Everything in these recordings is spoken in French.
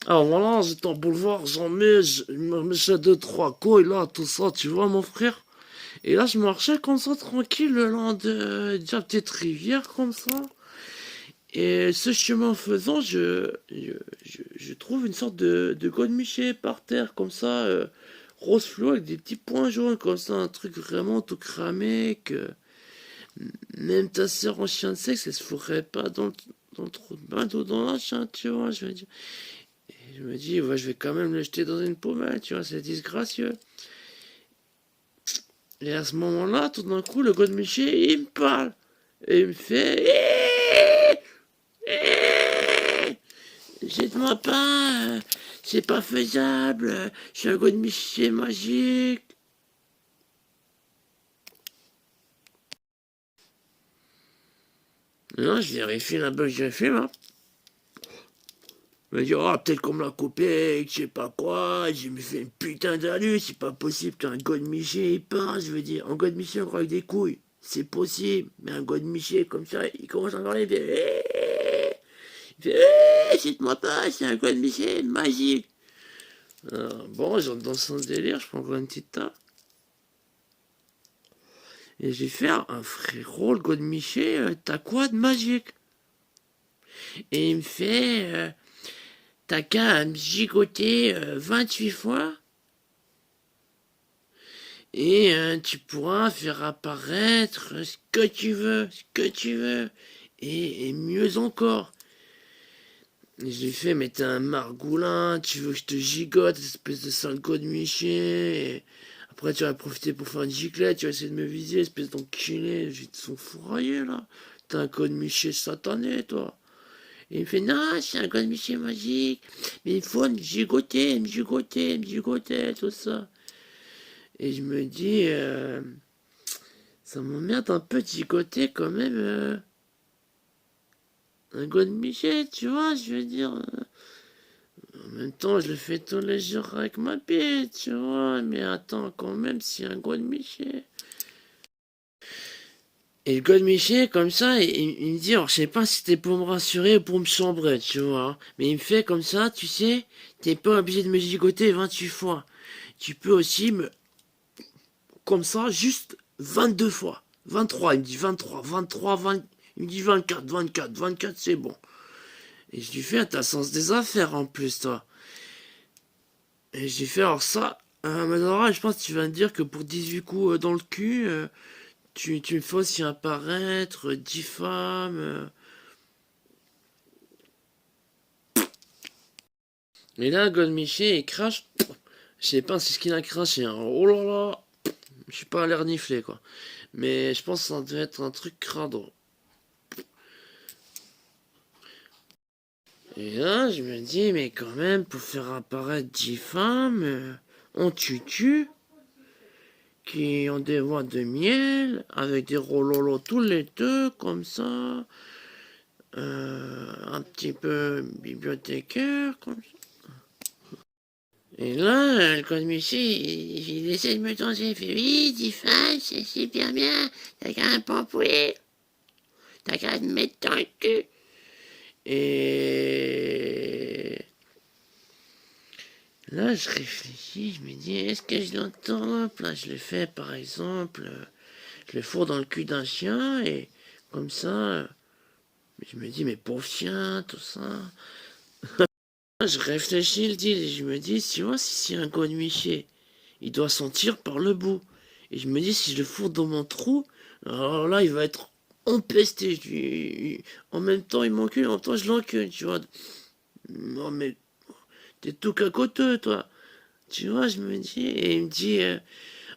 Alors voilà, j'étais en boulevard, je me mettais deux, trois couilles là, tout ça, tu vois, mon frère. Et là, je marchais comme ça, tranquille, le long de la petite rivière, comme ça. Et ce chemin faisant, je trouve une sorte de godemiché par terre, comme ça, rose fluo avec des petits points jaunes, comme ça, un truc vraiment tout cramé, que même ta sœur en chien de sexe, elle se fourrait pas dans le trou de bain ou dans la chien, tu vois, je veux dire. Je me dis, ouais, je vais quand même le jeter dans une poubelle, tu vois, c'est disgracieux. Et à ce moment-là, tout d'un coup, le gars de Miché, il me parle. Et il me fait, jette-moi pas, c'est pas faisable, je suis un gars de Miché magique. Non, je vérifie là-bas que j'ai fait, là. Il me dit, oh, peut-être qu'on me l'a coupé, je sais pas quoi, j'ai me fait une putain d'alus, c'est pas possible qu'un gars de Miché, il part, je veux dire, un gars de Miché, encore avec des couilles, c'est possible, mais un gars de Miché, comme ça, il commence à parler, il fait, cite-moi pas, c'est un gars de Miché, magique. Bon, j'entre dans son délire, je prends encore une petite tape, et j'ai fait, un frérot, le gars de Miché, t'as quoi de magique? Et il me fait, t'as qu'à me gigoter 28 fois, et tu pourras faire apparaître ce que tu veux, et mieux encore. Et je lui fais, mais t'es un margoulin, tu veux que je te gigote, espèce de sale de Miché. Et après, tu vas profiter pour faire une giclette, tu vas essayer de me viser, espèce d'enculé. J'ai te sont fourraillés, là. T'es un code Miché satané, toi. Et il me fait, non, c'est un code Miché magique, mais il faut me gigoter, tout ça. Et je me dis, ça m'emmerde un peu de gigoter quand même un God Michel, tu vois, je veux dire. En même temps, je le fais tous les jours avec ma bite, tu vois. Mais attends, quand même, c'est un God Michel. Et le God Michel, comme ça, il me dit, alors je sais pas si c'était pour me rassurer ou pour me chambrer, tu vois. Mais il me fait comme ça, tu sais, t'es pas obligé de me gigoter 28 fois. Tu peux aussi me, comme ça, juste 22 fois. 23, il me dit 23, 23, 20, il me dit 24, 24, 24, c'est bon. Et je lui fais, t'as sens des affaires en plus, toi. Et j'ai fait, alors ça, Madara, je pense que tu vas me dire que pour 18 coups dans le cul, tu me fais aussi apparaître 10 femmes. Et là, Godmiché, il crache. Je sais pas, c'est ce qu'il a craché. Hein. Oh là là, je suis pas à l'air niflé, quoi. Mais je pense que ça devait être un truc crado. Et là, je me dis, mais quand même, pour faire apparaître 10 femmes, on tue qui ont des voix de miel, avec des rololos tous les deux, comme ça. Un petit peu bibliothécaire, comme ça. Et là, le commissaire, il essaie de me tenter, il fait oui, dis fan, c'est super bien, t'as qu'à un pampouille, t'as qu'à te mettre dans le cul. Et là, je réfléchis, je me dis, est-ce que je l'entends? Là, je le fais, par exemple, je le fourre dans le cul d'un chien, et comme ça, je me dis, mais pauvre chien, tout ça. Je réfléchis le deal et je me dis, tu vois, si c'est un godemiché, il doit sentir par le bout. Et je me dis, si je le fous dans mon trou, alors là, il va être empesté. En même temps, il m'encule, en même temps, je l'encule, tu vois. Non, mais t'es tout cacoteux, toi. Tu vois, je me dis, et il me dit,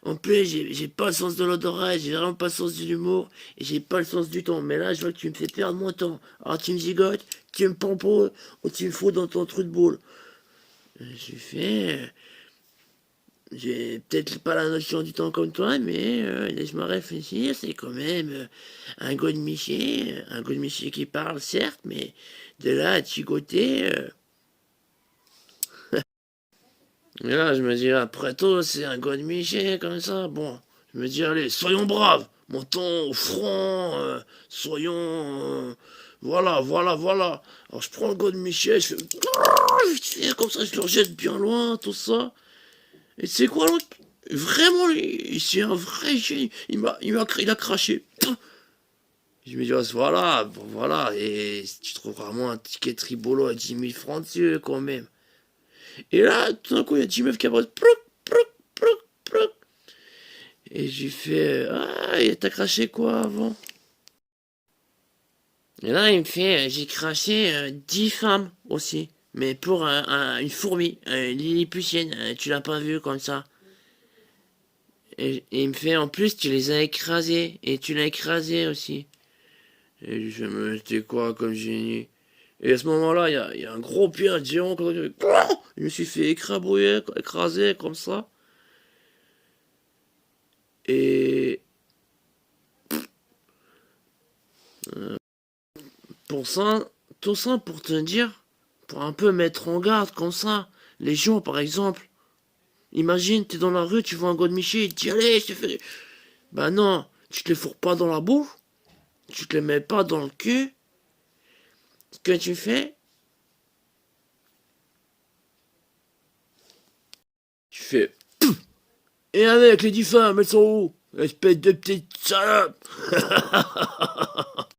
en plus, j'ai pas le sens de l'odorat, j'ai vraiment pas le sens de l'humour, et j'ai pas le sens du temps. Mais là, je vois que tu me fais perdre mon temps. Alors, tu me gigotes, tu me pampos, ou tu me fous dans ton trou de boule. J'ai fait. J'ai peut-être pas la notion du temps comme toi, mais laisse-moi réfléchir. C'est quand même un gars de Miché, un gars de Miché qui parle, certes, mais de là à chicoter. Et là, je me dis, après tout, c'est un gars de Miché comme ça. Bon, je me dis, allez, soyons braves, montons au front, soyons Voilà, voilà, voilà. Alors je prends le gars de Michel, je fais comme ça, je le rejette bien loin, tout ça. Et tu sais quoi, l'autre? Vraiment, c'est un vrai génie. Il a craché. Je me dis, ah, voilà, bon, voilà, et tu trouveras vraiment un ticket tribolo à 10 000 francs dessus, quand même. Et là, tout d'un coup, il y a 10 meufs qui apparaissent, plouc, plouc, plouc, plouc. Et j'ai fait, ah, et t'as craché quoi avant? Et là, il me fait, j'ai craché 10 femmes aussi. Mais pour une fourmi, une lilliputienne, tu l'as pas vu comme ça. Et il me fait, en plus, tu les as écrasées. Et tu l'as écrasé aussi. Et je me c'était quoi comme génie. Et à ce moment-là, il y a un gros pierre géant. Je me suis fait écrabouiller, écraser comme ça. Et pour ça, tout ça pour te dire, pour un peu mettre en garde comme ça, les gens par exemple, imagine, t'es dans la rue, tu vois un gars de Michel, il te dit allez, je te fais. Bah non, tu te les fourres pas dans la bouffe, tu te les mets pas dans le cul. Ce que tu fais, tu fais. Et avec les 10 femmes, elles sont où? Espèce de petite salope.